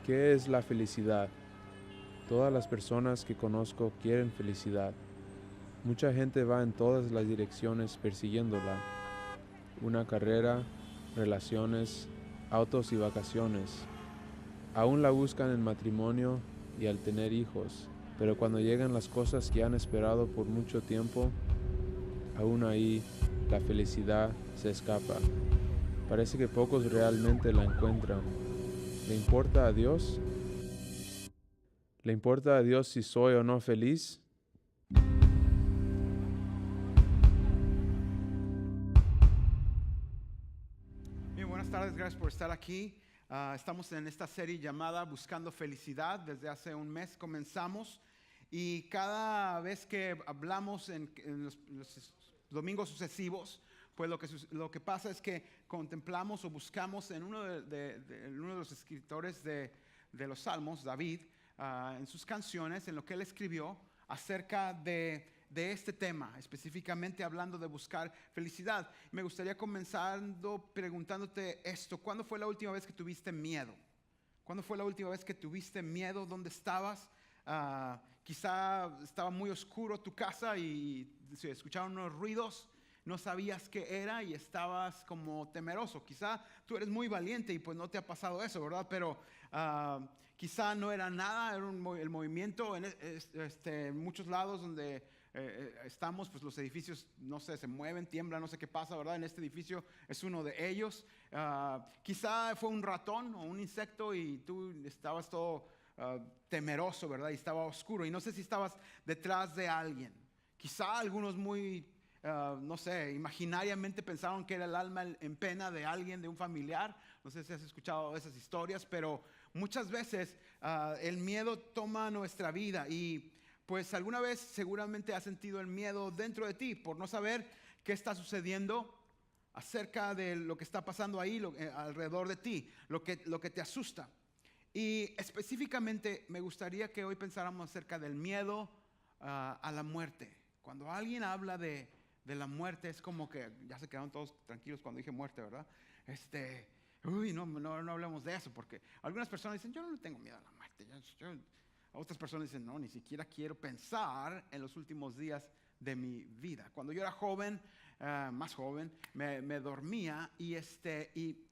¿Qué es la felicidad? Todas las personas que conozco quieren felicidad. Mucha gente va en todas las direcciones persiguiéndola. Una carrera, relaciones, autos y vacaciones. Aún la buscan en matrimonio y al tener hijos, pero cuando llegan las cosas que han esperado por mucho tiempo, aún ahí la felicidad se escapa. Parece que pocos realmente la encuentran. ¿Le importa a Dios? ¿Le importa a Dios si soy o no feliz? Bien, buenas tardes, gracias por estar aquí. Estamos en esta serie llamada Buscando Felicidad. Desde hace un mes comenzamos y cada vez que hablamos en los domingos sucesivos, pues lo que pasa es que contemplamos o buscamos en uno de los escritores de los Salmos, David, en sus canciones, en lo que él escribió acerca de este tema, específicamente hablando de buscar felicidad. Me gustaría comenzando preguntándote esto: ¿cuándo fue la última vez que tuviste miedo? ¿Cuándo fue la última vez que tuviste miedo? ¿Dónde estabas? Quizá estaba muy oscuro tu casa y se escucharon unos ruidos, no sabías qué era y estabas como temeroso. Quizá tú eres muy valiente y pues no te ha pasado eso, ¿verdad? Pero quizá no era nada, era el movimiento en muchos lados donde estamos, pues los edificios, no sé, se mueven, tiemblan, no sé qué pasa, ¿verdad? En este edificio es uno de ellos. Quizá fue un ratón o un insecto y tú estabas todo temeroso, ¿verdad? Y estaba oscuro y no sé si estabas detrás de alguien. Quizá algunos muy, no sé, imaginariamente pensaron que era el alma en pena de alguien, de un familiar. No sé si has escuchado esas historias, pero muchas veces el miedo toma nuestra vida y pues alguna vez seguramente has sentido el miedo dentro de ti por no saber qué está sucediendo acerca de lo que está pasando ahí alrededor de ti, lo que te asusta. Y específicamente me gustaría que hoy pensáramos acerca del miedo a la muerte. Cuando alguien habla de la muerte, es como que ya se quedaron todos tranquilos cuando dije muerte, ¿verdad? Uy, no hablemos de eso, porque algunas personas dicen, yo no le tengo miedo a la muerte. Otras personas dicen, no, ni siquiera quiero pensar en los últimos días de mi vida. Cuando yo era joven, más joven, me dormía y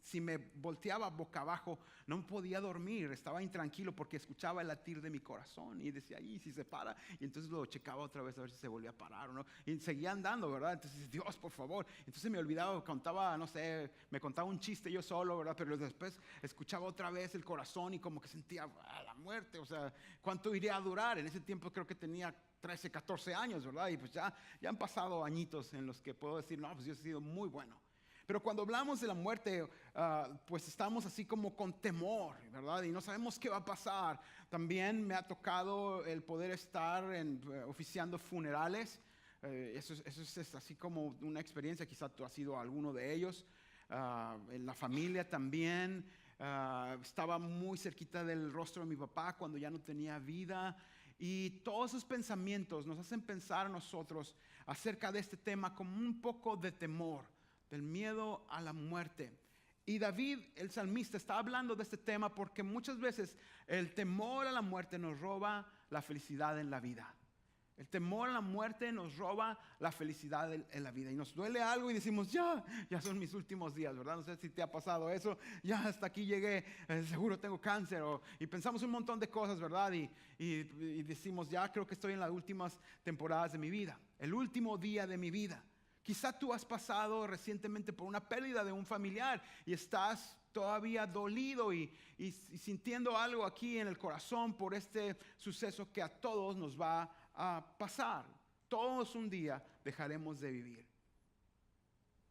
si me volteaba boca abajo no podía dormir, estaba intranquilo porque escuchaba el latir de mi corazón y decía, y si se para, y entonces lo checaba otra vez a ver si se volvía a parar o no, y seguía andando, ¿verdad? Entonces, Dios, por favor. Entonces me olvidaba, contaba, no sé, me contaba un chiste yo solo, ¿verdad? Pero después escuchaba otra vez el corazón y como que sentía la muerte, o sea, ¿cuánto iría a durar? En ese tiempo creo que tenía 13, 14 años, ¿verdad? Y pues ya han pasado añitos en los que puedo decir, no, pues yo he sido muy bueno. Pero cuando hablamos de la muerte, pues estamos así como con temor, ¿verdad? Y no sabemos qué va a pasar. También me ha tocado el poder estar oficiando funerales. Eso es así como una experiencia, quizá tú has sido alguno de ellos. En la familia también. Estaba muy cerquita del rostro de mi papá cuando ya no tenía vida. Y todos esos pensamientos nos hacen pensar a nosotros acerca de este tema como un poco de temor, del miedo a la muerte. Y David, el salmista, está hablando de este tema porque muchas veces el temor a la muerte nos roba la felicidad en la vida. El temor a la muerte nos roba la felicidad en la vida y nos duele algo y decimos, ya son mis últimos días, ¿verdad? No sé si te ha pasado eso, ya hasta aquí llegué, seguro tengo cáncer, y pensamos un montón de cosas, ¿verdad? Y decimos, ya creo que estoy en las últimas temporadas de mi vida, el último día de mi vida. Quizá tú has pasado recientemente por una pérdida de un familiar y estás todavía dolido y sintiendo algo aquí en el corazón por este suceso que a todos nos va a pasar. Todos un día dejaremos de vivir.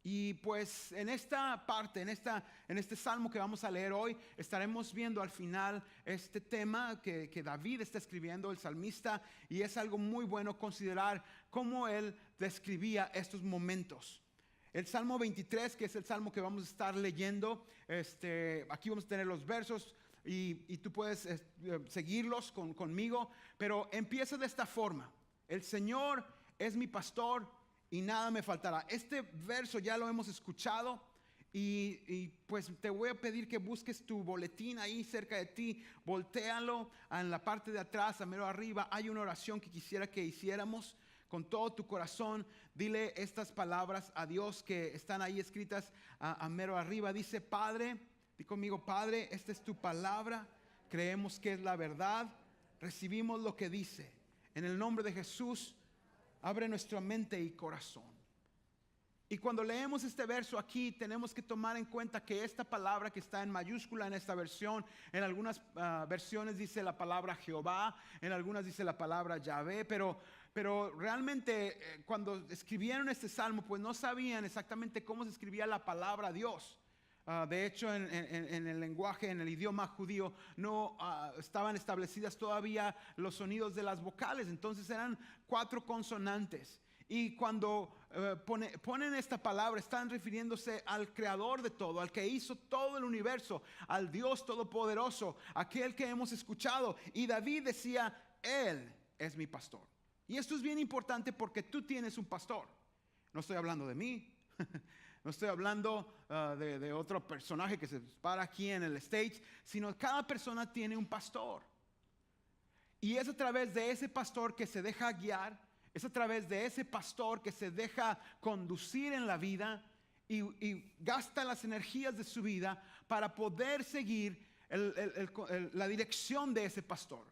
Y pues en esta parte, en este salmo que vamos a leer hoy, estaremos viendo al final este tema que David está escribiendo, el salmista, y es algo muy bueno considerar cómo él describía estos momentos. El Salmo 23, que es el salmo que vamos a estar leyendo, aquí vamos a tener los versos y tú puedes seguirlos conmigo, pero empieza de esta forma: el Señor es mi pastor y nada me faltará. Este verso ya lo hemos escuchado Y pues te voy a pedir que busques tu boletín ahí cerca de ti, voltéalo en la parte de atrás, a mero arriba. Hay una oración que quisiera que hiciéramos con todo tu corazón. Dile estas palabras a Dios que están ahí escritas a mero arriba. Dice: Padre, di conmigo: Padre, esta es tu palabra, creemos que es la verdad, recibimos lo que dice. En el nombre de Jesús, abre nuestra mente y corazón. Y cuando leemos este verso aquí, tenemos que tomar en cuenta que esta palabra que está en mayúscula en esta versión, en algunas versiones dice la palabra Jehová, en algunas dice la palabra Yahvé, pero realmente cuando escribieron este salmo, pues no sabían exactamente cómo se escribía la palabra Dios. De hecho, en el lenguaje, en el idioma judío, no estaban establecidas todavía los sonidos de las vocales, entonces eran 4 consonantes. Y cuando ponen esta palabra, están refiriéndose al creador de todo, al que hizo todo el universo, al Dios todopoderoso, aquel que hemos escuchado. Y David decía: Él es mi pastor. Y esto es bien importante porque tú tienes un pastor. No estoy hablando de mí, no estoy hablando de otro personaje que se para aquí en el stage, sino cada persona tiene un pastor. Y es a través de ese pastor que se deja guiar. Es a través de ese pastor que se deja conducir en la vida y gasta las energías de su vida para poder seguir la dirección de ese pastor.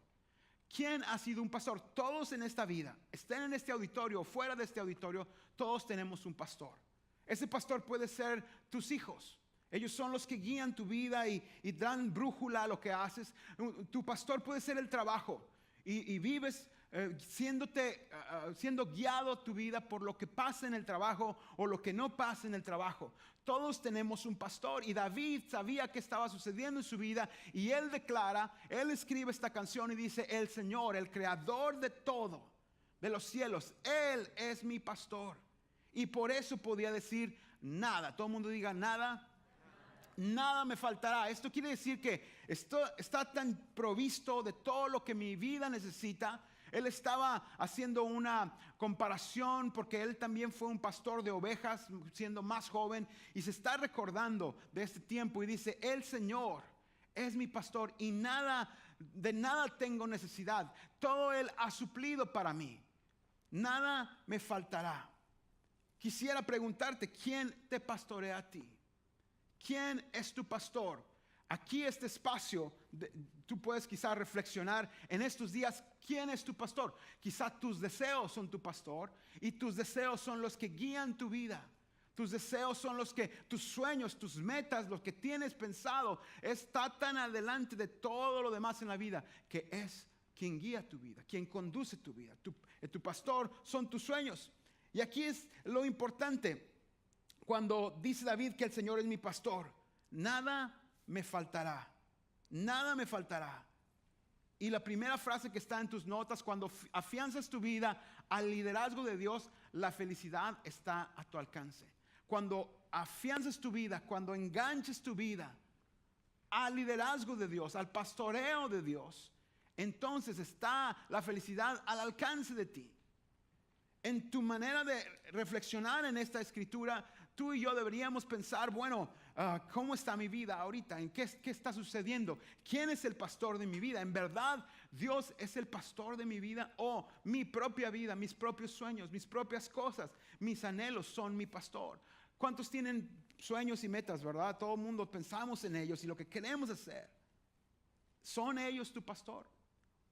¿Quién ha sido un pastor? Todos en esta vida, estén en este auditorio o fuera de este auditorio, todos tenemos un pastor. Ese pastor puede ser tus hijos. Ellos son los que guían tu vida y dan brújula a lo que haces. Tu pastor puede ser el trabajo y vives siendo guiado tu vida por lo que pasa en el trabajo o lo que no pasa en el trabajo. Todos tenemos un pastor, y David sabía qué estaba sucediendo en su vida, y él declara, él escribe esta canción y dice: el Señor, el creador de todo, de los cielos, Él es mi pastor. Y por eso podía decir: nada. Todo el mundo diga: nada. Nada me faltará. Esto quiere decir que esto está tan provisto de todo lo que mi vida necesita. Él estaba haciendo una comparación porque él también fue un pastor de ovejas siendo más joven, y se está recordando de este tiempo y dice: el Señor es mi pastor y de nada tengo necesidad. Todo Él ha suplido para mí. Nada me faltará. Quisiera preguntarte: ¿quién te pastorea a ti? ¿Quién es tu pastor? Aquí este espacio, tú puedes quizás reflexionar en estos días: ¿quién es tu pastor? Quizá tus deseos son tu pastor, y tus deseos son los que guían tu vida. Tus deseos son tus sueños, tus metas, lo que tienes pensado, está tan adelante de todo lo demás en la vida, que es quien guía tu vida, quien conduce tu vida. Tu pastor son tus sueños. Y aquí es lo importante, cuando dice David que el Señor es mi pastor: nada me faltará, nada me faltará. Y la primera frase que está en tus notas: cuando afianzas tu vida al liderazgo de Dios, la felicidad está a tu alcance. Cuando afianzas tu vida, cuando enganches tu vida al liderazgo de Dios, al pastoreo de Dios, entonces está la felicidad al alcance de ti. En tu manera de reflexionar en esta escritura, tú y yo deberíamos pensar: bueno, ¿cómo está mi vida ahorita? ¿En qué está sucediendo? ¿Quién es el pastor de mi vida? ¿En verdad Dios es el pastor de mi vida? ¿O mi propia vida, mis propios sueños, mis propias cosas, mis anhelos son mi pastor? ¿Cuántos tienen sueños y metas, verdad? Todo el mundo pensamos en ellos y lo que queremos hacer. ¿Son ellos tu pastor?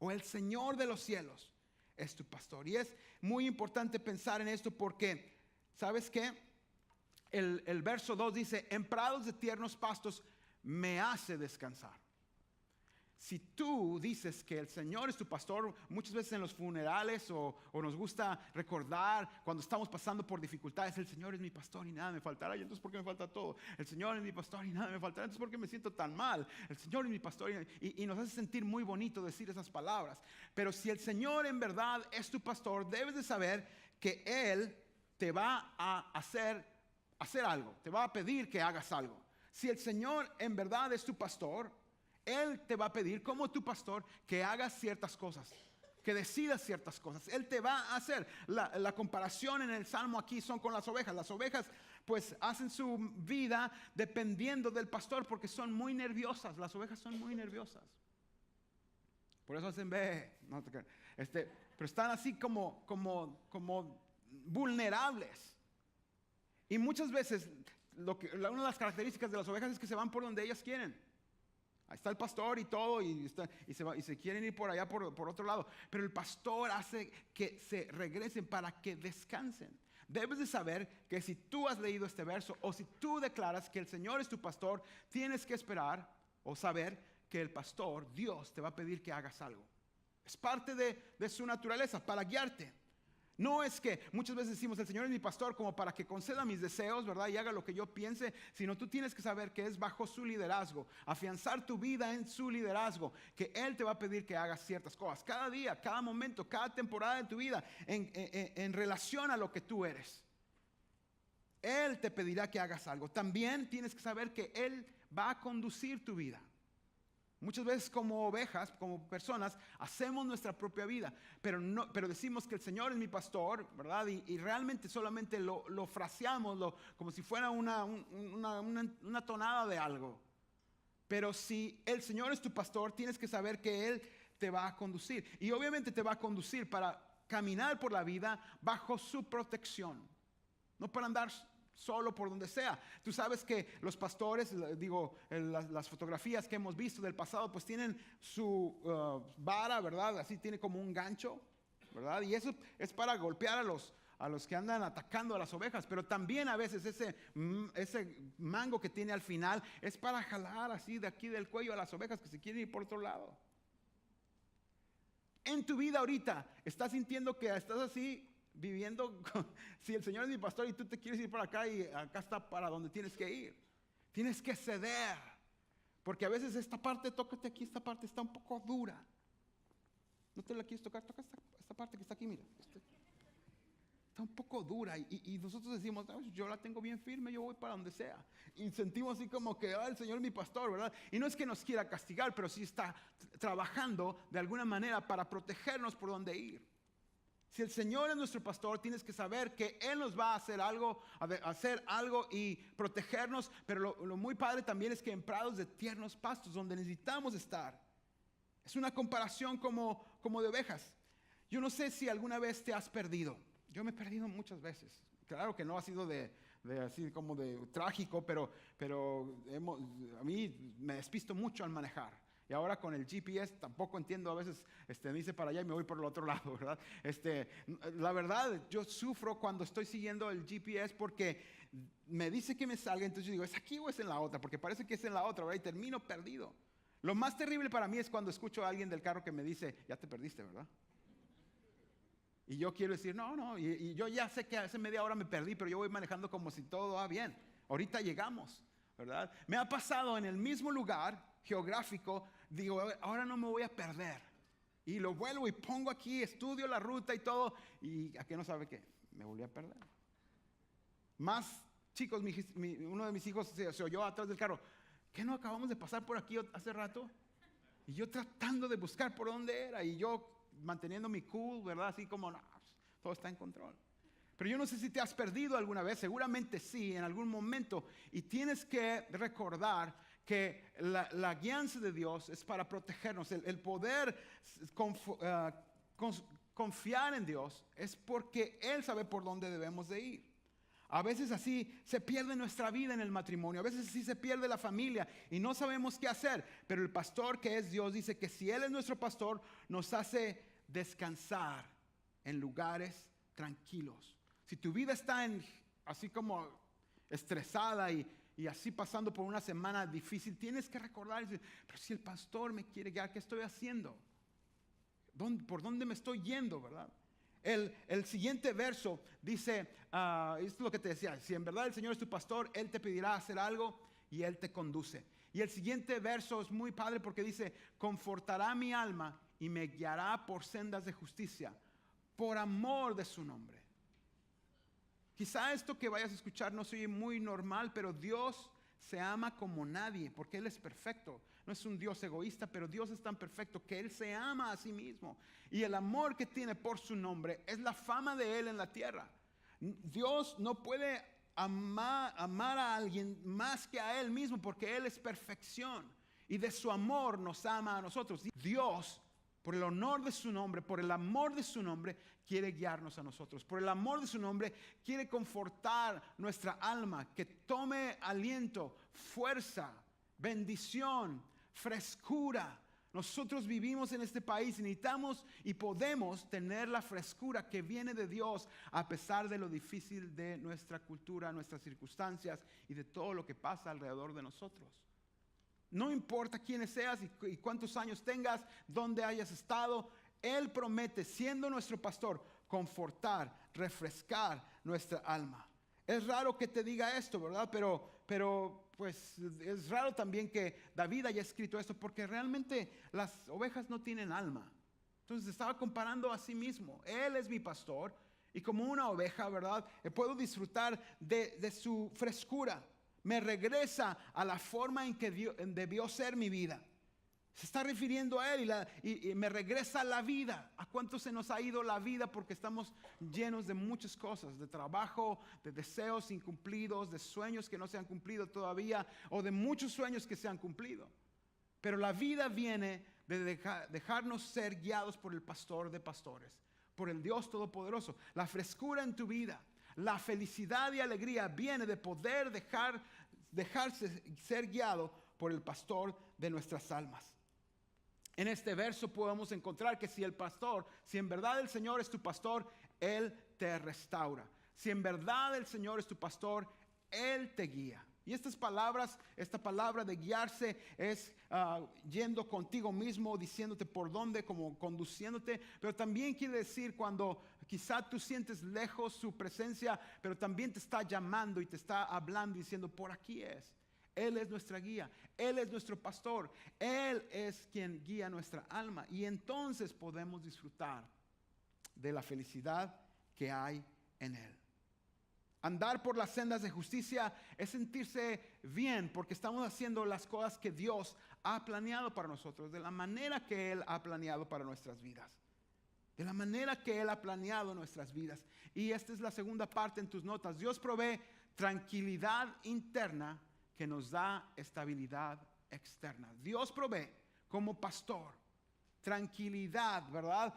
¿O el Señor de los cielos es tu pastor? Y es muy importante pensar en esto porque, ¿sabes qué? El verso 2 dice: en prados de tiernos pastos me hace descansar. Si tú dices que el Señor es tu pastor, muchas veces en los funerales o nos gusta recordar cuando estamos pasando por dificultades: el Señor es mi pastor y nada me faltará. Y entonces, ¿por qué me falta todo? El Señor es mi pastor y nada me faltará. Entonces, ¿por qué me siento tan mal? El Señor es mi pastor, y nos hace sentir muy bonito decir esas palabras. Pero si el Señor en verdad es tu pastor, debes de saber que Él te va a hacer algo, te va a pedir que hagas algo. Si el Señor en verdad es tu pastor, Él te va a pedir como tu pastor que hagas ciertas cosas, que decidas ciertas cosas. Él te va a hacer. La comparación en el Salmo aquí son con las ovejas. Las ovejas pues hacen su vida dependiendo del pastor porque son muy nerviosas. Las ovejas son muy nerviosas. Por eso hacen no te creas. Pero están así como vulnerables. Y muchas veces una de las características de las ovejas es que se van por donde ellas quieren. Ahí está el pastor y todo, y se quieren ir por allá por otro lado. Pero el pastor hace que se regresen para que descansen. Debes de saber que si tú has leído este verso o si tú declaras que el Señor es tu pastor, tienes que esperar o saber que el pastor, Dios, te va a pedir que hagas algo. Es parte de su naturaleza para guiarte. No es que muchas veces decimos el Señor es mi pastor como para que conceda mis deseos, ¿verdad? Y haga lo que yo piense, sino tú tienes que saber que es bajo su liderazgo, afianzar tu vida en su liderazgo, que Él te va a pedir que hagas ciertas cosas, cada día, cada momento, cada temporada de tu vida, en relación a lo que tú eres. Él te pedirá que hagas algo. También tienes que saber que Él va a conducir tu vida. Muchas veces como ovejas, como personas, hacemos nuestra propia vida, pero decimos que el Señor es mi pastor, ¿verdad? Y realmente solamente lo fraseamos como si fuera una tonada de algo. Pero si el Señor es tu pastor, tienes que saber que Él te va a conducir. Y obviamente te va a conducir para caminar por la vida bajo su protección, no para andar solo por donde sea. Tú sabes que los pastores, las fotografías que hemos visto del pasado, pues tienen su vara, ¿verdad? Así tiene como un gancho, ¿verdad? Y eso es para golpear a los que andan atacando a las ovejas. Pero también a veces ese mango que tiene al final es para jalar así de aquí del cuello a las ovejas que se quieren ir por otro lado. En tu vida ahorita, ¿estás sintiendo que estás así viviendo? Si el Señor es mi pastor y tú te quieres ir para acá y acá está para donde tienes que ir, tienes que ceder, porque a veces esta parte, tócate aquí, esta parte está un poco dura, no te la quieres tocar, toca esta parte que está aquí, mira, está un poco dura y nosotros decimos, yo la tengo bien firme, yo voy para donde sea, y sentimos así como que el Señor es mi pastor, ¿verdad? Y no es que nos quiera castigar, pero sí está trabajando de alguna manera para protegernos por donde ir. Si el Señor es nuestro pastor, tienes que saber que Él nos va a hacer algo y protegernos. Pero lo muy padre también es que en prados de tiernos pastos, donde necesitamos estar. Es una comparación como de ovejas. Yo no sé si alguna vez te has perdido. Yo me he perdido muchas veces. Claro que no ha sido de así como de trágico, pero a mí me despisto mucho al manejar. Y ahora con el GPS tampoco entiendo, a veces me dice para allá y me voy por el otro lado, ¿verdad? La verdad, yo sufro cuando estoy siguiendo el GPS porque me dice que me salga, entonces yo digo, ¿es aquí o es en la otra? Porque parece que es en la otra, ¿verdad? Y termino perdido. Lo más terrible para mí es cuando escucho a alguien del carro que me dice, ya te perdiste, ¿verdad? Y yo quiero decir, no, y yo ya sé que hace media hora me perdí, pero yo voy manejando como si todo va bien. Ahorita llegamos, ¿verdad? Me ha pasado en el mismo lugar geográfico, digo, ahora no me voy a perder. Y lo vuelvo y pongo aquí, estudio la ruta y todo, y ¿a qué no sabe qué? Me volví a perder. Más chicos, uno de mis hijos se oyó atrás del carro, ¿qué no acabamos de pasar por aquí hace rato? Y yo tratando de buscar por dónde era, y yo manteniendo mi cool, ¿verdad? Así como, no, todo está en control. Pero yo no sé si te has perdido alguna vez, seguramente sí, en algún momento, y tienes que recordar que la guianza de Dios es para protegernos. El poder confiar en Dios es porque Él sabe por dónde debemos de ir. A veces así se pierde nuestra vida en el matrimonio, a veces así se pierde la familia y no sabemos qué hacer. Pero el pastor que es Dios dice que si Él es nuestro pastor, nos hace descansar en lugares tranquilos. Si tu vida está así como estresada y así pasando por una semana difícil, tienes que recordar y decir, pero si el pastor me quiere guiar, ¿qué estoy haciendo? ¿Por dónde me estoy yendo, verdad? El siguiente verso dice, esto es lo que te decía, si en verdad el Señor es tu pastor, Él te pedirá hacer algo y Él te conduce. Y el siguiente verso es muy padre porque dice, confortará mi alma y me guiará por sendas de justicia, por amor de su nombre. Quizá esto que vayas a escuchar no soy muy normal, pero Dios se ama como nadie, porque Él es perfecto. No es un Dios egoísta, pero Dios es tan perfecto que Él se ama a sí mismo. Y el amor que tiene por su nombre es la fama de Él en la tierra. Dios no puede amar a alguien más que a Él mismo, porque Él es perfección y de su amor nos ama a nosotros. Dios, por el honor de su nombre, por el amor de su nombre, quiere guiarnos a nosotros. Por el amor de su nombre, quiere confortar nuestra alma, que tome aliento, fuerza, bendición, frescura. Nosotros vivimos en este país y necesitamos y podemos tener la frescura que viene de Dios a pesar de lo difícil de nuestra cultura, nuestras circunstancias y de todo lo que pasa alrededor de nosotros. No importa quién seas y cuántos años tengas, dónde hayas estado, Él promete, siendo nuestro pastor, confortar, refrescar nuestra alma. Es raro que te diga esto, ¿verdad? Pero pues es raro también que David haya escrito esto, porque realmente las ovejas no tienen alma. Entonces estaba comparando a sí mismo. Él es mi pastor y como una oveja, ¿verdad? Puedo disfrutar de su frescura. Me regresa a la forma en que debió ser mi vida. Se está refiriendo a Él y me regresa a la vida. ¿A cuánto se nos ha ido la vida? Porque estamos llenos de muchas cosas, de trabajo, de deseos incumplidos, de sueños que no se han cumplido todavía o de muchos sueños que se han cumplido. Pero la vida viene de dejarnos ser guiados por el pastor de pastores, por el Dios Todopoderoso. La frescura en tu vida, la felicidad y alegría viene de poder dejarse ser guiado por el pastor de nuestras almas. En este verso podemos encontrar que si en verdad el Señor es tu pastor, Él te restaura. Si en verdad el Señor es tu pastor, Él te guía. Y esta palabra de guiarse es yendo contigo mismo, diciéndote por dónde, como conduciéndote. Pero también quiere decir cuando quizá tú sientes lejos su presencia, pero también te está llamando y te está hablando diciendo por aquí es. Él es nuestra guía, Él es nuestro pastor, Él es quien guía nuestra alma. Y entonces podemos disfrutar de la felicidad que hay en Él. Andar por las sendas de justicia es sentirse bien porque estamos haciendo las cosas que Dios ha planeado para nosotros, de la manera que Él ha planeado para nuestras vidas. De la manera que Él ha planeado nuestras vidas. Y esta es la segunda parte en tus notas. Dios provee tranquilidad interna que nos da estabilidad externa. Dios provee como pastor tranquilidad, ¿verdad?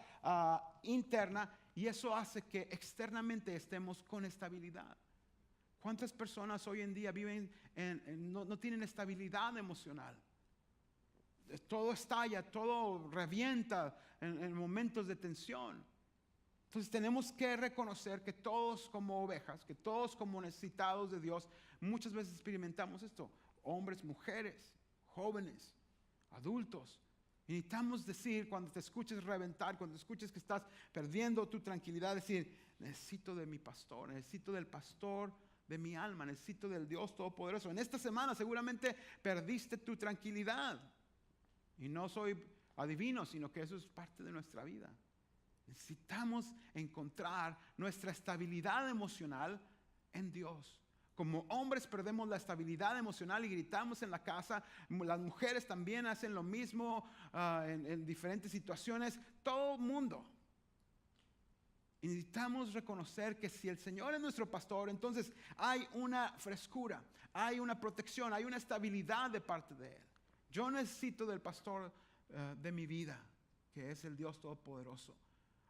Interna, y eso hace que externamente estemos con estabilidad. ¿Cuántas personas hoy en día viven no tienen estabilidad emocional? Todo estalla, todo revienta en momentos de tensión. Entonces tenemos que reconocer que todos como ovejas, que todos como necesitados de Dios, muchas veces experimentamos esto. Hombres, mujeres, jóvenes, adultos. Y necesitamos decir, cuando te escuches reventar, cuando escuches que estás perdiendo tu tranquilidad, decir, necesito de mi pastor, necesito del pastor de mi alma, necesito del Dios Todopoderoso. En esta semana seguramente perdiste tu tranquilidad. Y no soy adivino, sino que eso es parte de nuestra vida. Necesitamos encontrar nuestra estabilidad emocional en Dios. Como hombres perdemos la estabilidad emocional y gritamos en la casa. Las mujeres también hacen lo mismo en diferentes situaciones. Todo el mundo. Y necesitamos reconocer que si el Señor es nuestro pastor, entonces hay una frescura, hay una protección, hay una estabilidad de parte de Él. Yo necesito del pastor de mi vida, que es el Dios Todopoderoso.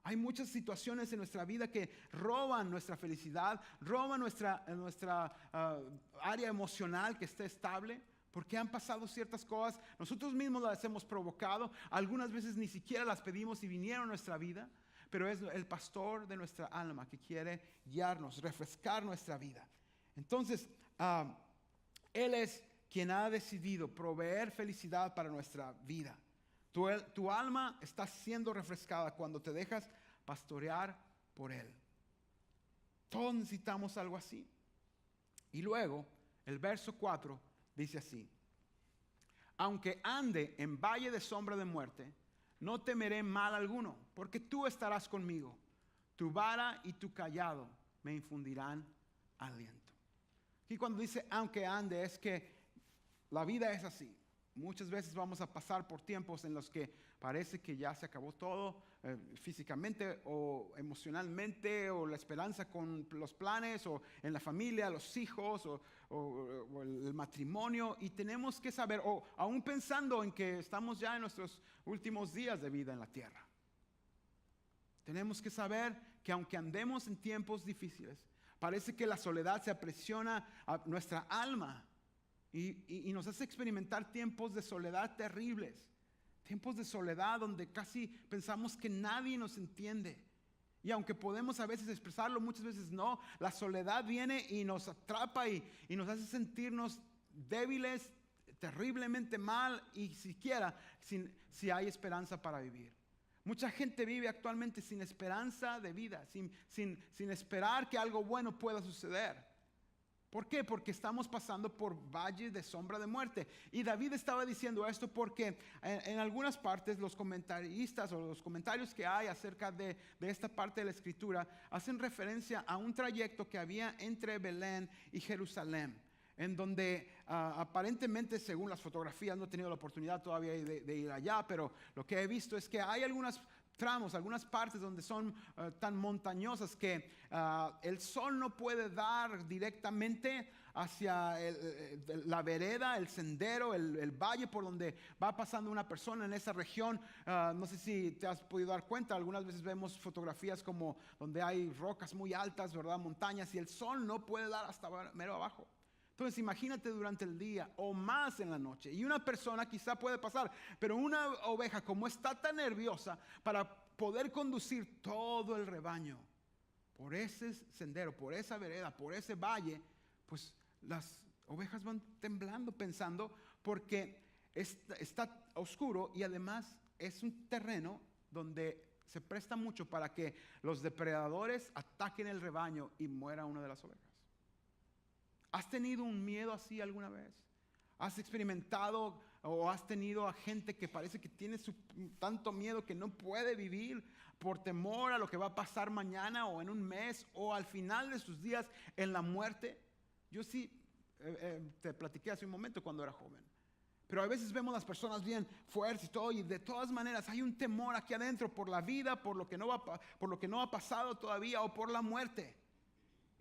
Hay muchas situaciones en nuestra vida que roban nuestra felicidad, roban nuestra área emocional que esté estable, porque han pasado ciertas cosas, nosotros mismos las hemos provocado, algunas veces ni siquiera las pedimos y vinieron a nuestra vida, pero es el pastor de nuestra alma que quiere guiarnos, refrescar nuestra vida. Entonces, Él es quien ha decidido proveer felicidad para nuestra vida. Tu alma está siendo refrescada cuando te dejas pastorear por Él. Todos necesitamos algo así. Y luego, el verso 4 dice así: aunque ande en valle de sombra de muerte, no temeré mal alguno, porque tú estarás conmigo. Tu vara y tu cayado me infundirán aliento. Y cuando dice aunque ande, es que la vida es así. Muchas veces vamos a pasar por tiempos en los que parece que ya se acabó todo, físicamente o emocionalmente, o la esperanza con los planes, o en la familia, los hijos, o el matrimonio. Y tenemos que saber, o aún pensando en que estamos ya en nuestros últimos días de vida en la tierra, tenemos que saber que aunque andemos en tiempos difíciles, parece que la soledad se aprisiona a nuestra alma y nos hace experimentar tiempos de soledad terribles. Tiempos de soledad donde casi pensamos que nadie nos entiende. Y aunque podemos a veces expresarlo, muchas veces no. La soledad viene y nos atrapa y nos hace sentirnos débiles, terriblemente mal, y siquiera si hay esperanza para vivir. Mucha gente vive actualmente sin esperanza de vida, sin esperar que algo bueno pueda suceder. ¿Por qué? Porque estamos pasando por valles de sombra de muerte. Y David estaba diciendo esto porque en algunas partes los comentaristas o los comentarios que hay acerca de esta parte de la escritura hacen referencia a un trayecto que había entre Belén y Jerusalén, en donde aparentemente, según las fotografías, no he tenido la oportunidad todavía de ir allá, pero lo que he visto es que hay algunos tramos, algunas partes donde son tan montañosas que el sol no puede dar directamente hacia la vereda, el sendero, el valle por donde va pasando una persona en esa región. No sé si te has podido dar cuenta, algunas veces vemos fotografías como donde hay rocas muy altas, ¿verdad? Montañas, y el sol no puede dar hasta mero abajo. Entonces imagínate durante el día o más en la noche, y una persona quizá puede pasar, pero una oveja, como está tan nerviosa para poder conducir todo el rebaño por ese sendero, por esa vereda, por ese valle, pues las ovejas van temblando, pensando, porque está oscuro y además es un terreno donde se presta mucho para que los depredadores ataquen el rebaño y muera una de las ovejas. ¿Has tenido un miedo así alguna vez? ¿Has experimentado o has tenido a gente que parece que tiene tanto miedo que no puede vivir por temor a lo que va a pasar mañana o en un mes o al final de sus días en la muerte? Yo sí te platiqué hace un momento cuando era joven. Pero a veces vemos las personas bien fuertes y todo, y de todas maneras hay un temor aquí adentro por la vida, por lo que no ha pasado todavía o por la muerte.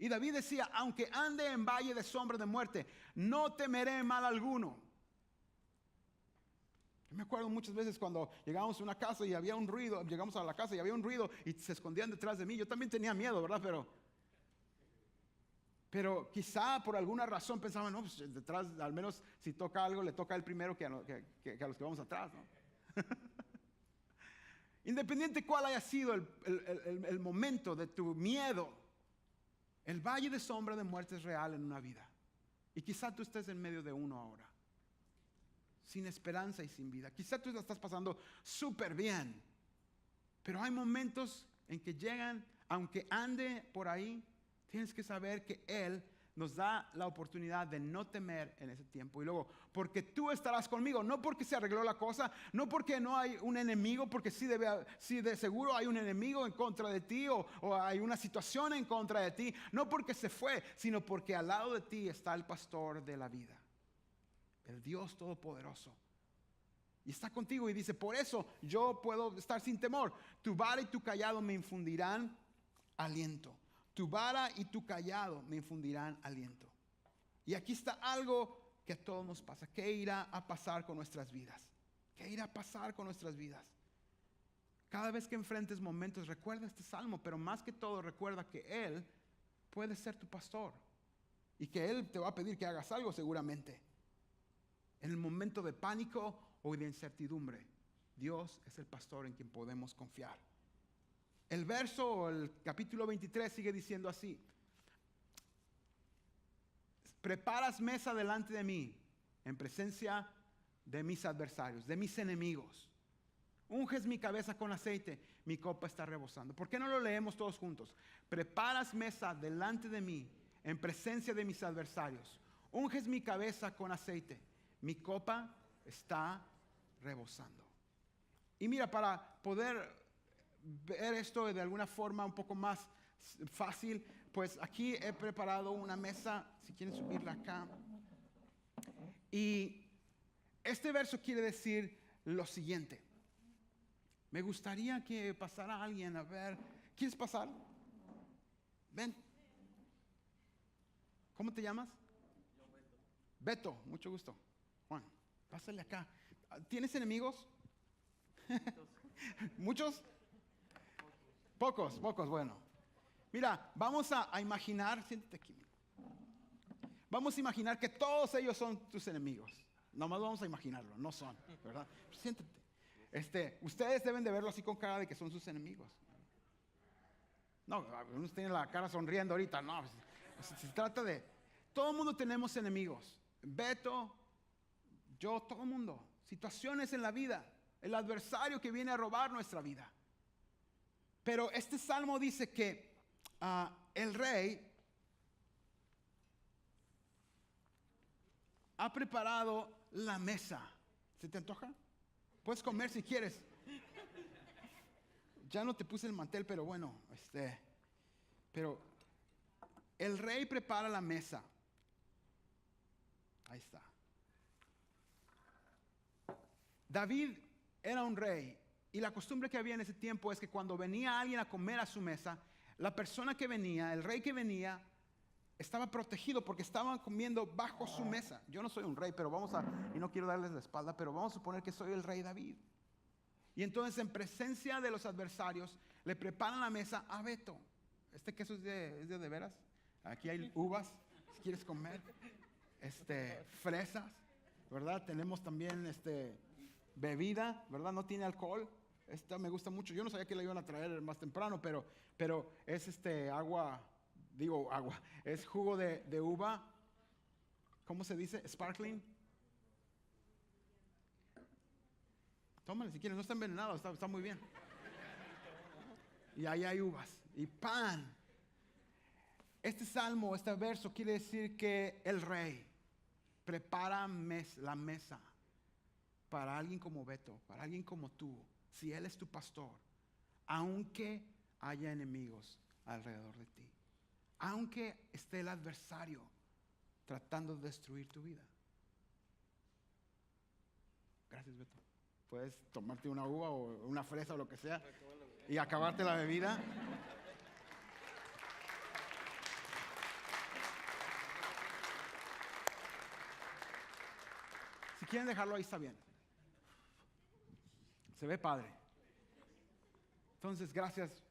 Y David decía, aunque ande en valle de sombra de muerte, no temeré mal alguno. Yo me acuerdo muchas veces cuando llegamos a una casa y había un ruido, llegamos a la casa y había un ruido y se escondían detrás de mí. Yo también tenía miedo, ¿verdad? Pero quizá por alguna razón pensaba, no, pues detrás, al menos si toca algo, le toca a él primero que a los que vamos atrás, ¿no? Independiente cuál haya sido el momento de tu miedo, el valle de sombra de muerte es real en una vida. Y quizá tú estés en medio de uno ahora, sin esperanza y sin vida. Quizá tú la estás pasando súper bien, pero hay momentos en que llegan, aunque ande por ahí, tienes que saber que Él nos da la oportunidad de no temer en ese tiempo. Y luego, porque tú estarás conmigo, no porque se arregló la cosa, no porque no hay un enemigo, porque sí de seguro hay un enemigo en contra de ti o hay una situación en contra de ti, no porque se fue, sino porque al lado de ti está el pastor de la vida, el Dios Todopoderoso. Y está contigo y dice, por eso yo puedo estar sin temor. Tu vara y tu callado me infundirán aliento. Tu vara y tu callado me infundirán aliento. Y aquí está algo que a todos nos pasa. ¿Qué irá a pasar con nuestras vidas? ¿Qué irá a pasar con nuestras vidas? Cada vez que enfrentes momentos, recuerda este salmo, pero más que todo recuerda que Él puede ser tu pastor y que Él te va a pedir que hagas algo seguramente. En el momento de pánico o de incertidumbre, Dios es el pastor en quien podemos confiar. El capítulo 23 sigue diciendo así: preparas mesa delante de mí en presencia de mis adversarios, de mis enemigos. Unges mi cabeza con aceite, mi copa está rebosando. ¿Por qué no lo leemos todos juntos? Preparas mesa delante de mí en presencia de mis adversarios. Unges mi cabeza con aceite, mi copa está rebosando. Y mira, para poder ver esto de alguna forma un poco más fácil, pues aquí he preparado una mesa, si quieren subirla acá. Y Este verso quiere decir lo siguiente. Me gustaría que pasara alguien a ver. ¿Quieres pasar? Ven. ¿Cómo te llamas? Beto, mucho gusto. Juan, pásale acá. ¿Tienes enemigos? ¿Muchos? Pocos, bueno. Mira, vamos a imaginar, siéntate aquí. Vamos a imaginar que todos ellos son tus enemigos. Nomás vamos a imaginarlo, no son, ¿verdad? Siéntate. Ustedes deben de verlo así con cara de que son sus enemigos. No, unos tienen la cara sonriendo ahorita, no. Se trata de, todo el mundo tenemos enemigos. Beto, yo, todo el mundo. Situaciones en la vida, el adversario que viene a robar nuestra vida. Pero este salmo dice que el rey ha preparado la mesa. ¿Se te antoja? Puedes comer si quieres. Ya no te puse el mantel, pero bueno, pero el rey prepara la mesa. Ahí está. David era un rey y la costumbre que había en ese tiempo es que cuando venía alguien a comer a su mesa, la persona que venía, el rey que venía, estaba protegido porque estaban comiendo bajo su mesa. Yo no soy un rey, pero y no quiero darles la espalda, pero vamos a suponer que soy el rey David. Y entonces en presencia de los adversarios le preparan la mesa a Beto. ¿Este queso es de veras? Aquí hay uvas, si quieres comer. Fresas, ¿verdad? Tenemos también bebida, ¿verdad? No tiene alcohol. Esta me gusta mucho. Yo no sabía que la iban a traer más temprano, pero es agua, es jugo de uva. ¿Cómo se dice? Sparkling. Tómale si quieres, no está envenenado, está muy bien. Y ahí hay uvas y pan. Este salmo, este verso quiere decir que el rey prepara la mesa para alguien como Beto, para alguien como tú, si él es tu pastor, aunque haya enemigos alrededor de ti, aunque esté el adversario tratando de destruir tu vida. Gracias, Beto. Puedes tomarte una uva o una fresa o lo que sea y acabarte la bebida. Si quieren dejarlo ahí está bien. Se ve padre. Entonces, gracias.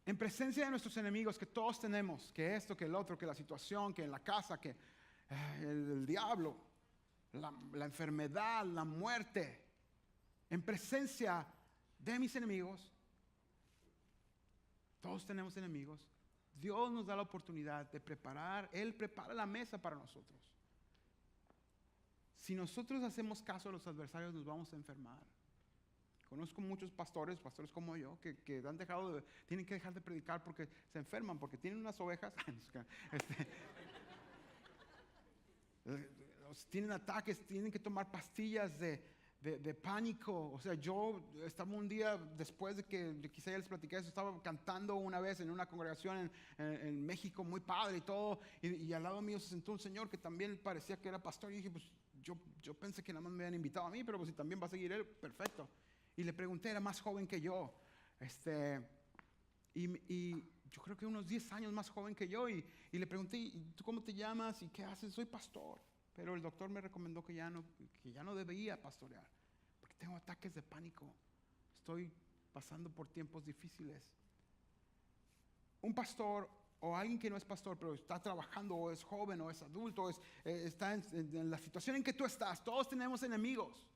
En presencia de nuestros enemigos que todos tenemos, que esto, que el otro, que la situación, que en la casa, que el diablo, la enfermedad, la muerte, en presencia de mis enemigos, todos tenemos enemigos, Dios nos da la oportunidad de preparar, Él prepara la mesa para nosotros. Si nosotros hacemos caso a los adversarios, nos vamos a enfermar. Conozco muchos pastores como yo, que tienen que dejar de predicar porque se enferman, porque tienen unas ovejas, tienen ataques, tienen que tomar pastillas de pánico. O sea, yo estaba un día después de que quizá ya les platiqué eso, estaba cantando una vez en una congregación en México, muy padre y todo, y al lado mío se sentó un señor que también parecía que era pastor, y dije, pues yo pensé que nada más me habían invitado a mí, pero pues si también va a seguir él, perfecto. Y le pregunté, era más joven que yo, y yo creo que unos 10 años más joven que yo, y le pregunté, ¿y tú cómo te llamas? ¿Y qué haces? Soy pastor. Pero el doctor me recomendó que ya no debía pastorear, porque tengo ataques de pánico. Estoy pasando por tiempos difíciles. Un pastor o alguien que no es pastor, pero está trabajando, o es joven, o es adulto, o está en la situación en que tú estás, todos tenemos enemigos.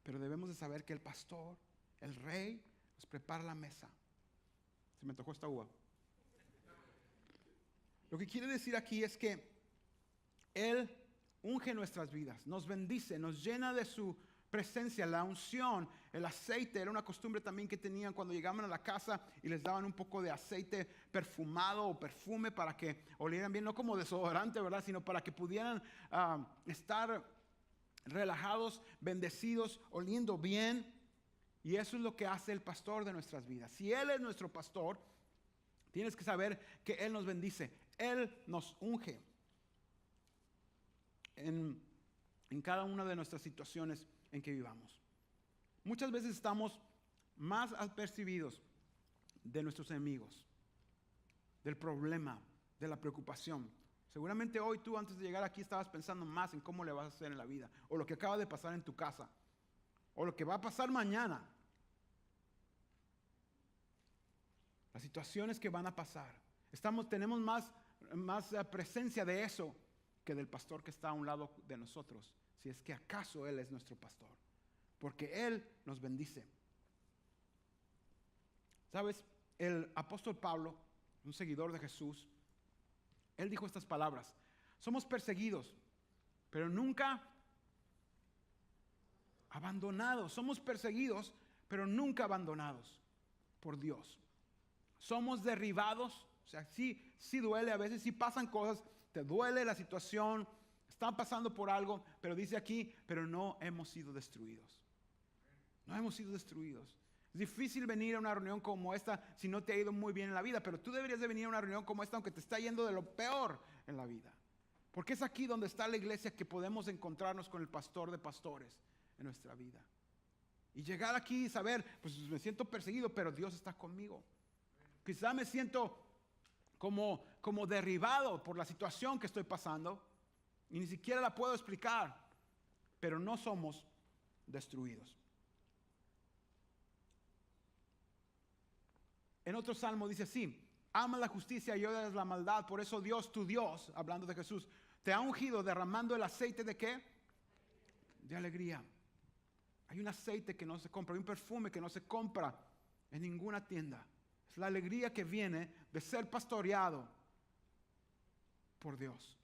Pero debemos de saber que el pastor, el rey, nos prepara la mesa. Se me antojó esta uva. Lo que quiere decir aquí es que Él unge nuestras vidas, nos bendice, nos llena de su presencia, la unción, el aceite. Era una costumbre también que tenían cuando llegaban a la casa y les daban un poco de aceite perfumado o perfume para que olieran bien, no como desodorante, ¿verdad? Sino para que pudieran estar relajados, bendecidos, oliendo bien. Y eso es lo que hace el pastor de nuestras vidas. Si Él es nuestro pastor, tienes que saber que Él nos bendice, Él nos unge. En en cada una de nuestras situaciones en que vivamos. Muchas veces estamos más apercibidos de nuestros enemigos, del problema, de la preocupación. Seguramente hoy tú, antes de llegar aquí, estabas pensando más en cómo le vas a hacer en la vida, o lo que acaba de pasar en tu casa, o lo que va a pasar mañana. Las situaciones que van a pasar. Tenemos más presencia de eso que del pastor que está a un lado de nosotros, si es que acaso Él es nuestro pastor, porque Él nos bendice. ¿Sabes? El apóstol Pablo, un seguidor de Jesús, él dijo estas palabras: somos perseguidos, pero nunca abandonados. Somos perseguidos, pero nunca abandonados por Dios. Somos derribados, o sea, sí duele a veces, sí pasan cosas, te duele la situación, están pasando por algo, pero dice aquí, pero no hemos sido destruidos. No hemos sido destruidos. Es difícil venir a una reunión como esta si no te ha ido muy bien en la vida, pero tú deberías de venir a una reunión como esta aunque te está yendo de lo peor en la vida. Porque es aquí donde está la iglesia que podemos encontrarnos con el pastor de pastores en nuestra vida. Y llegar aquí y saber, pues me siento perseguido, pero Dios está conmigo. Quizá me siento como derribado por la situación que estoy pasando y ni siquiera la puedo explicar, pero no somos destruidos. En otro salmo dice así: ama la justicia y odias la maldad, por eso Dios, tu Dios, hablando de Jesús, te ha ungido derramando el aceite ¿de qué? De alegría. Hay un aceite que no se compra, hay un perfume que no se compra en ninguna tienda. Es la alegría que viene de ser pastoreado por Dios.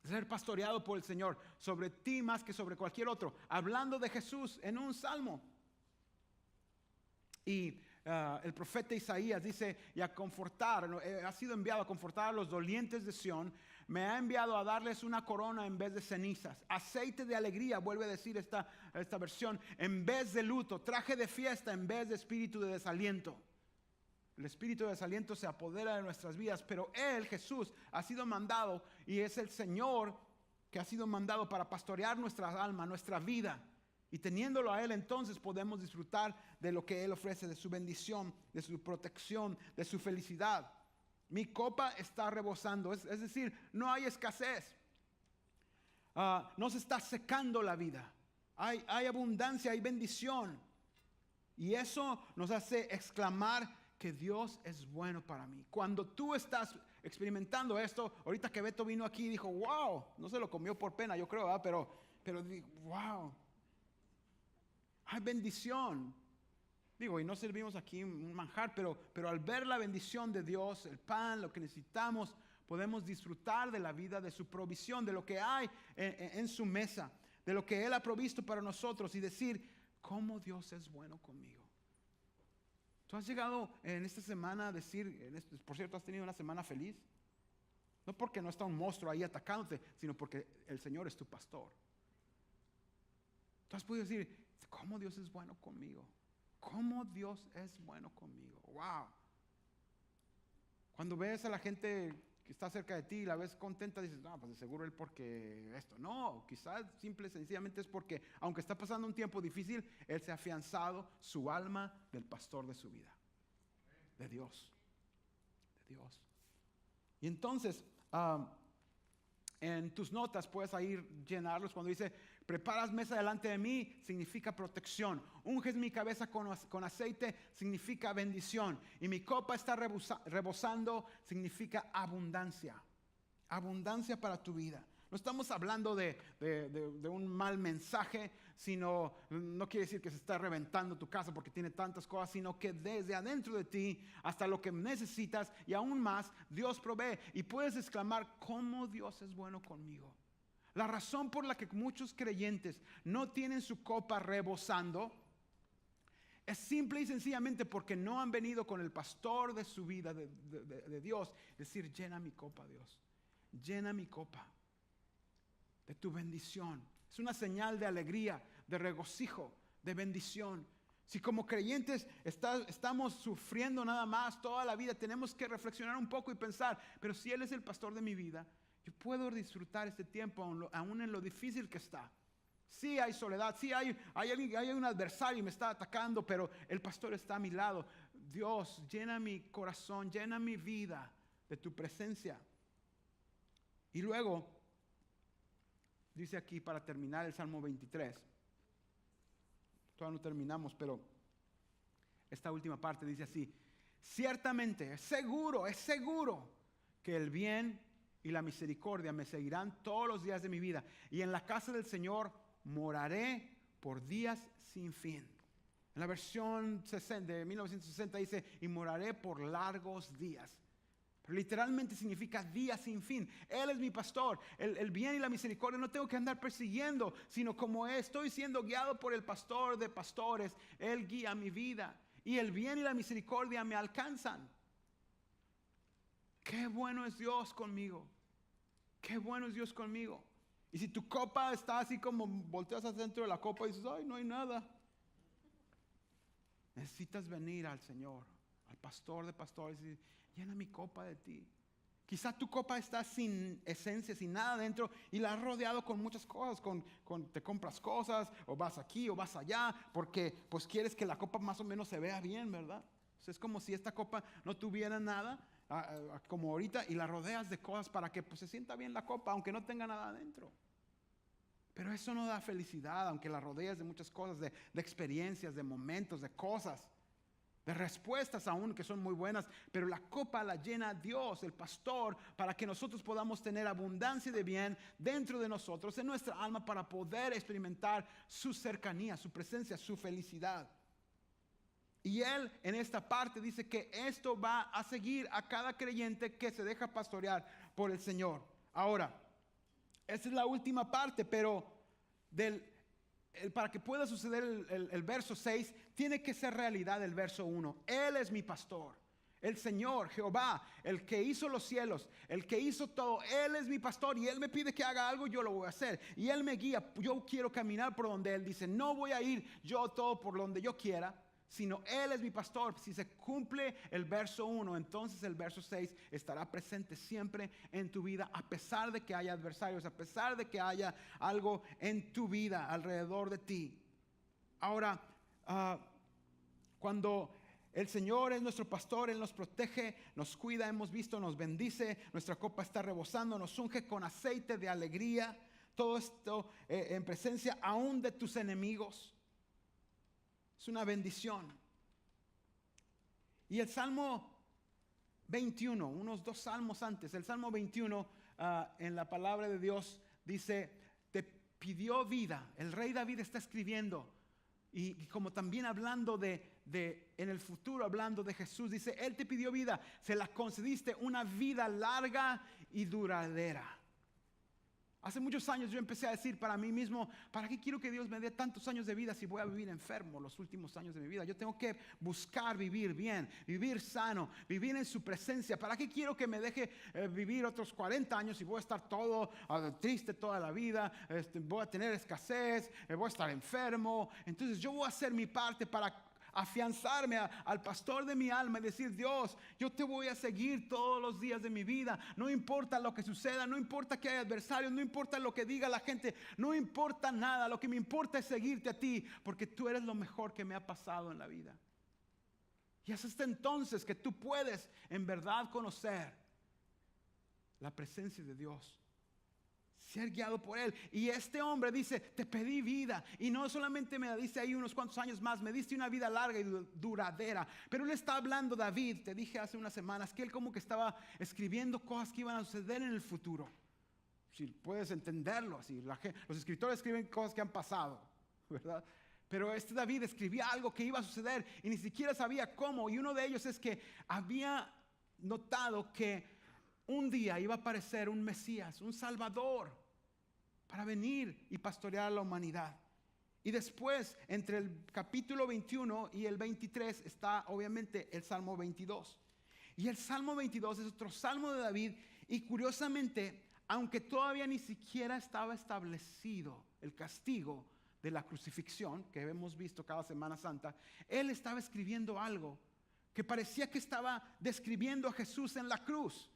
De ser pastoreado por el Señor, sobre ti más que sobre cualquier otro. Hablando de Jesús en un salmo. Y el profeta Isaías dice, y a confortar, ha sido enviado a confortar a los dolientes de Sión, me ha enviado a darles una corona en vez de cenizas, aceite de alegría, vuelve a decir esta versión, en vez de luto, traje de fiesta en vez de espíritu de desaliento. El espíritu de desaliento se apodera de nuestras vidas, pero Él, Jesús, ha sido mandado y es el Señor que ha sido mandado para pastorear nuestra alma, nuestra vida. Y teniéndolo a Él, entonces podemos disfrutar de lo que Él ofrece, de su bendición, de su protección, de su felicidad. Mi copa está rebosando, es decir, no hay escasez. No se está secando la vida. Hay abundancia, hay bendición. Y eso nos hace exclamar que Dios es bueno para mí. Cuando tú estás experimentando esto, ahorita que Beto vino aquí y dijo, wow, no se lo comió por pena, yo creo, ¿verdad? Pero wow. Hay bendición. Digo, y no servimos aquí un manjar, pero al ver la bendición de Dios, el pan, lo que necesitamos, podemos disfrutar de la vida, de su provisión, de lo que hay en su mesa, de lo que Él ha provisto para nosotros y decir, cómo Dios es bueno conmigo. ¿Tú has llegado en esta semana a decir, por cierto, has tenido una semana feliz? No porque no está un monstruo ahí atacándote, sino porque el Señor es tu pastor. Tú has podido decir, ¿cómo Dios es bueno conmigo? ¿Cómo Dios es bueno conmigo? ¡Wow! Cuando ves a la gente que está cerca de ti y la ves contenta, dices, no, pues de seguro Él porque esto. No, quizás simple y sencillamente es porque, aunque está pasando un tiempo difícil, Él se ha afianzado su alma del pastor de su vida. De Dios. De Dios. Y entonces, en tus notas puedes ir llenarlos cuando dice, preparas mesa delante de mí, significa protección. Unges mi cabeza con aceite, significa bendición. Y mi copa está rebosando, significa abundancia. Abundancia para tu vida. No estamos hablando de un mal mensaje, sino, no quiere decir que se está reventando tu casa porque tiene tantas cosas, sino que desde adentro de ti hasta lo que necesitas y aún más, Dios provee. Y puedes exclamar, ¿cómo Dios es bueno conmigo? La razón por la que muchos creyentes no tienen su copa rebosando es simple y sencillamente porque no han venido con el pastor de su vida, de Dios. Decir, llena mi copa, Dios. Llena mi copa de tu bendición. Es una señal de alegría, de regocijo, de bendición. Si como creyentes estamos sufriendo nada más toda la vida, tenemos que reflexionar un poco y pensar, pero si Él es el pastor de mi vida, Yo puedo disfrutar este tiempo aún en lo difícil que está. Sí hay soledad, sí hay un adversario y me está atacando, pero el pastor está a mi lado. Dios, llena mi corazón, llena mi vida de tu presencia. Y luego, dice aquí para terminar el Salmo 23. Todavía no terminamos, pero esta última parte dice así: ciertamente, es seguro que el bien y la misericordia me seguirán todos los días de mi vida, y en la casa del Señor moraré por días sin fin. En la versión de 1960 dice, y moraré por largos días. Pero literalmente significa días sin fin. Él es mi pastor. El bien y la misericordia no tengo que andar persiguiendo, sino como estoy siendo guiado por el pastor de pastores, Él guía mi vida. Y el bien y la misericordia me alcanzan. Qué bueno es Dios conmigo. Qué bueno es Dios conmigo. Y si tu copa está así como volteas hacia dentro de la copa y dices, ay, no hay nada. Necesitas venir al Señor, al pastor de pastores y decir, llena mi copa de ti. Quizá tu copa está sin esencia, sin nada dentro y la has rodeado con muchas cosas, te compras cosas o vas aquí o vas allá porque pues quieres que la copa más o menos se vea bien, ¿verdad? Es como si esta copa no tuviera nada, como ahorita, y la rodeas de cosas para que pues, se sienta bien la copa, aunque no tenga nada adentro. Pero eso no da felicidad, aunque la rodeas de muchas cosas, de experiencias, de momentos, de cosas, de respuestas aún que son muy buenas. Pero la copa la llena Dios, el pastor, para que nosotros podamos tener abundancia de bien dentro de nosotros, en nuestra alma, para poder experimentar su cercanía, su presencia, su felicidad. Y Él en esta parte dice que esto va a seguir a cada creyente que se deja pastorear por el Señor. Ahora, esta es la última parte, pero para que pueda suceder el verso 6, tiene que ser realidad el verso 1. Él es mi pastor, el Señor, Jehová, el que hizo los cielos, el que hizo todo. Él es mi pastor y Él me pide que haga algo, yo lo voy a hacer. Y Él me guía, yo quiero caminar por donde Él dice. No voy a ir yo todo por donde yo quiera, sino Él es mi pastor. Si se cumple el verso 1, entonces el verso 6 estará presente siempre en tu vida, a pesar de que haya adversarios, a pesar de que haya algo en tu vida alrededor de ti. Ahora, cuando el Señor es nuestro pastor, Él nos protege, nos cuida, hemos visto, nos bendice, nuestra copa está rebosando, nos unge con aceite de alegría. Todo esto en presencia aún de tus enemigos. Es una bendición. Y el Salmo 21, unos 2 salmos antes, el Salmo 21 en la palabra de Dios dice, te pidió vida. El rey David está escribiendo y como también hablando en el futuro, hablando de Jesús, dice, Él te pidió vida, se la concediste, una vida larga y duradera. Hace muchos años yo empecé a decir para mí mismo, ¿para qué quiero que Dios me dé tantos años de vida si voy a vivir enfermo los últimos años de mi vida? Yo tengo que buscar vivir bien, vivir sano, vivir en su presencia. ¿Para qué quiero que me deje vivir otros 40 años y voy a estar todo triste toda la vida? Voy a tener escasez, voy a estar enfermo. Entonces yo voy a hacer mi parte para afianzarme al pastor de mi alma y decir, Dios, yo te voy a seguir todos los días de mi vida. No importa lo que suceda, no importa que haya adversarios, no importa lo que diga la gente, no importa nada. Lo que me importa es seguirte a ti, porque tú eres lo mejor que me ha pasado en la vida. Y es hasta entonces que tú puedes en verdad conocer la presencia de Dios, ser guiado por Él. Y este hombre dice, te pedí vida, y no solamente me la diste ahí unos cuantos años más, me diste una vida larga y duradera. Pero él está hablando, David, te dije hace unas semanas que él como que estaba escribiendo cosas que iban a suceder en el futuro. Si puedes entenderlo así, los escritores escriben cosas que han pasado, ¿verdad? Pero David escribía algo que iba a suceder y ni siquiera sabía cómo. Y uno de ellos es que había notado que un día iba a aparecer un Mesías, un Salvador, para venir y pastorear a la humanidad. Y después, entre el capítulo 21 y el 23, está obviamente el Salmo 22. Y el Salmo 22 es otro salmo de David. Y curiosamente, aunque todavía ni siquiera estaba establecido el castigo de la crucifixión, que hemos visto cada Semana Santa, él estaba escribiendo algo que parecía que estaba describiendo a Jesús en la cruz.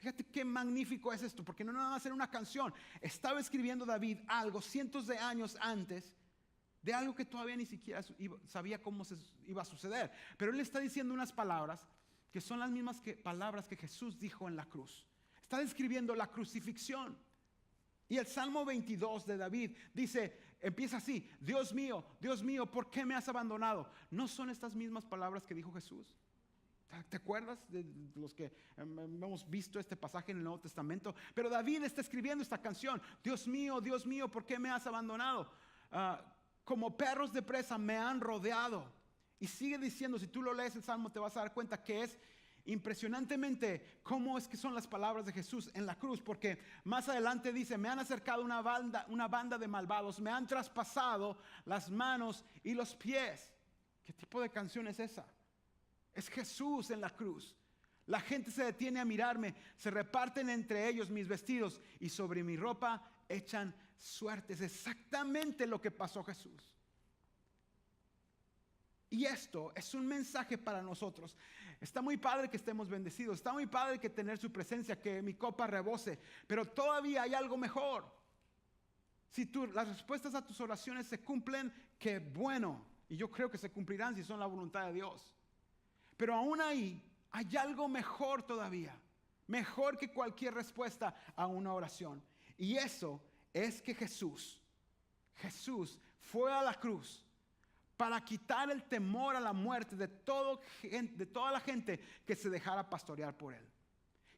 Fíjate qué magnífico es esto, porque no nada más era una canción. Estaba escribiendo David algo cientos de años antes de algo que todavía ni siquiera sabía cómo se iba a suceder. Pero él está diciendo unas palabras que son las mismas palabras que Jesús dijo en la cruz. Está describiendo la crucifixión. Y el Salmo 22 de David empieza así: Dios mío, ¿por qué me has abandonado? ¿No son estas mismas palabras que dijo Jesús? ¿Te acuerdas de los que hemos visto este pasaje en el Nuevo Testamento? Pero David está escribiendo esta canción: Dios mío, ¿por qué me has abandonado? Como perros de presa me han rodeado. Y sigue diciendo, si tú lo lees el Salmo te vas a dar cuenta que es impresionantemente cómo es que son las palabras de Jesús en la cruz, porque más adelante dice: me han acercado una banda de malvados, me han traspasado las manos y los pies. ¿Qué tipo de canción es esa? Es Jesús en la cruz. La gente se detiene a mirarme, se reparten entre ellos mis vestidos y sobre mi ropa echan suertes. Exactamente lo que pasó Jesús. Y esto es un mensaje para nosotros. Está muy padre que estemos bendecidos, está muy padre que tener su presencia, que mi copa rebose, pero todavía hay algo mejor. Si las respuestas a tus oraciones se cumplen, qué bueno. Y yo creo que se cumplirán si son la voluntad de Dios. Pero aún ahí hay algo mejor todavía, mejor que cualquier respuesta a una oración. Y eso es que Jesús fue a la cruz para quitar el temor a la muerte de toda la gente que se dejara pastorear por él.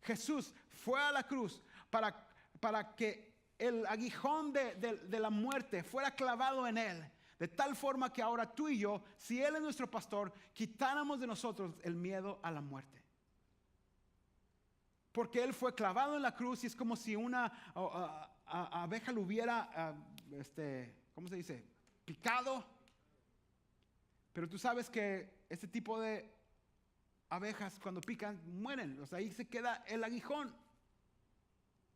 Jesús fue a la cruz para que el aguijón de la muerte fuera clavado en él. De tal forma que ahora tú y yo, si Él es nuestro pastor, quitáramos de nosotros el miedo a la muerte. Porque Él fue clavado en la cruz y es como si una abeja lo hubiera, ¿cómo se dice? Picado. Pero tú sabes que este tipo de abejas cuando pican mueren. O sea, ahí se queda el aguijón.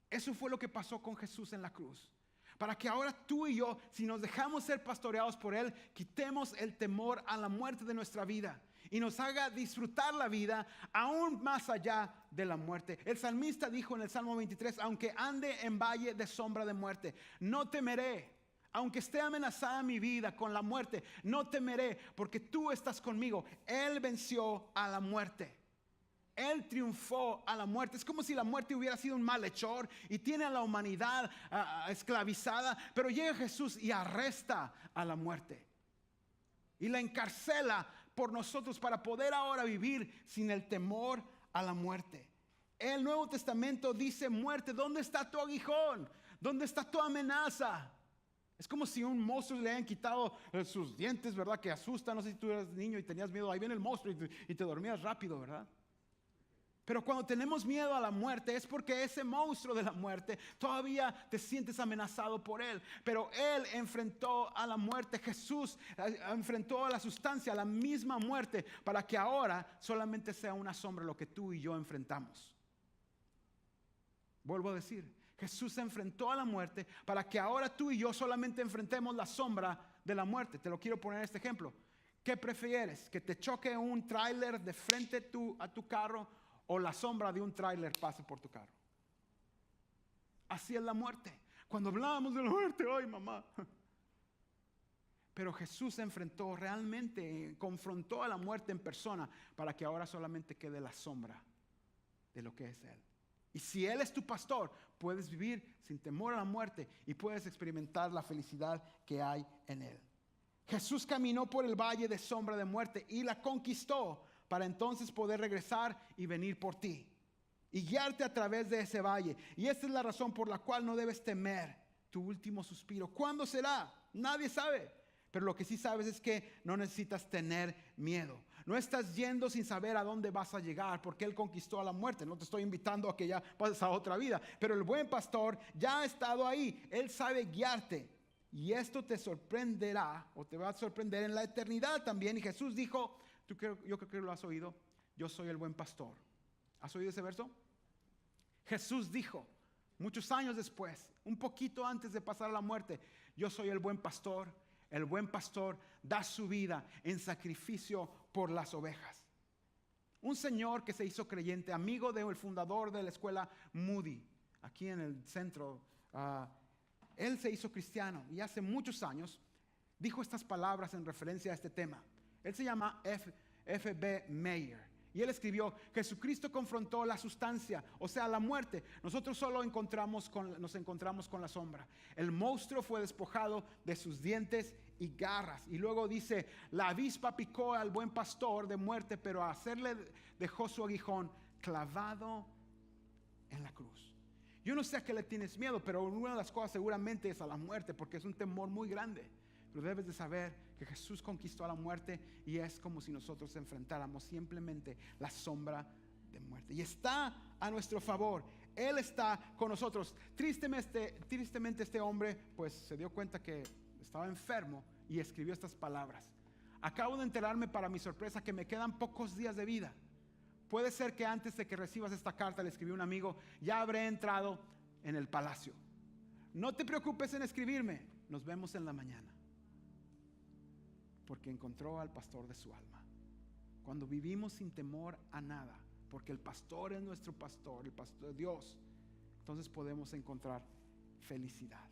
Eso fue lo que pasó con Jesús en la cruz. Para que ahora tú y yo, si nos dejamos ser pastoreados por Él, quitemos el temor a la muerte de nuestra vida y nos haga disfrutar la vida aún más allá de la muerte. El salmista dijo en el Salmo 23: aunque ande en valle de sombra de muerte, no temeré. Aunque esté amenazada mi vida con la muerte, no temeré, porque tú estás conmigo. Él venció a la muerte. Él triunfó a la muerte. Es como si la muerte hubiera sido un malhechor y tiene a la humanidad esclavizada, pero llega Jesús y arresta a la muerte y la encarcela por nosotros para poder ahora vivir sin el temor a la muerte. El Nuevo Testamento dice: muerte, ¿dónde está tu aguijón? ¿Dónde está tu amenaza? Es como si un monstruo le hayan quitado sus dientes, ¿verdad? Que asusta. No sé si tú eras niño y tenías miedo. Ahí viene el monstruo y te dormías rápido, ¿verdad? Pero cuando tenemos miedo a la muerte es porque ese monstruo de la muerte todavía te sientes amenazado por él. Pero Él enfrentó a la muerte. Jesús enfrentó a la sustancia, a la misma muerte, para que ahora solamente sea una sombra lo que tú y yo enfrentamos. Vuelvo a decir, Jesús enfrentó a la muerte para que ahora tú y yo solamente enfrentemos la sombra de la muerte. Te lo quiero poner este ejemplo. ¿Qué prefieres? ¿Que te choque un tráiler de frente a tu carro o la sombra de un tráiler pase por tu carro? Así es la muerte. Cuando hablábamos de la muerte, ¡ay, mamá! Pero Jesús enfrentó realmente, confrontó a la muerte en persona para que ahora solamente quede la sombra de lo que es Él. Y si Él es tu pastor, puedes vivir sin temor a la muerte y puedes experimentar la felicidad que hay en Él. Jesús caminó por el valle de sombra de muerte y la conquistó para entonces poder regresar y venir por ti y guiarte a través de ese valle. Y esta es la razón por la cual no debes temer tu último suspiro. ¿Cuándo será? Nadie sabe. Pero lo que sí sabes es que no necesitas tener miedo. No estás yendo sin saber a dónde vas a llegar, porque Él conquistó a la muerte. No te estoy invitando a que ya pases a otra vida, pero el buen pastor ya ha estado ahí. Él sabe guiarte. Y esto te sorprenderá, o te va a sorprender en la eternidad también. Y Jesús dijo, yo creo que lo has oído: yo soy el buen pastor. ¿Has oído ese verso? Jesús dijo, muchos años después, un poquito antes de pasar a la muerte: yo soy el buen pastor. El buen pastor da su vida en sacrificio por las ovejas. Un señor que se hizo creyente, amigo del fundador de la escuela Moody, aquí en el centro. Él se hizo cristiano y hace muchos años dijo estas palabras en referencia a este tema. Él se llama F.B. Meyer. Y él escribió: Jesucristo confrontó la sustancia, o sea, la muerte. Nosotros solo nos encontramos con la sombra. El monstruo fue despojado de sus dientes y garras. Y luego dice: la avispa picó al buen pastor de muerte, pero a hacerle dejó su aguijón clavado en la cruz. Yo no sé a qué le tienes miedo, pero una de las cosas seguramente es a la muerte, porque es un temor muy grande. Pero debes de saber que Jesús conquistó a la muerte y es como si nosotros enfrentáramos simplemente la sombra de muerte. Y está a nuestro favor. Él está con nosotros. Tristemente este hombre pues se dio cuenta que estaba enfermo y escribió estas palabras. Acabo de enterarme, para mi sorpresa, que me quedan pocos días de vida. Puede ser que antes de que recibas esta carta, le escribió un amigo, ya habré entrado en el palacio. No te preocupes en escribirme. Nos vemos en la mañana. Porque encontró al pastor de su alma. Cuando vivimos sin temor a nada, porque el pastor es nuestro pastor, el pastor de Dios, entonces podemos encontrar felicidad.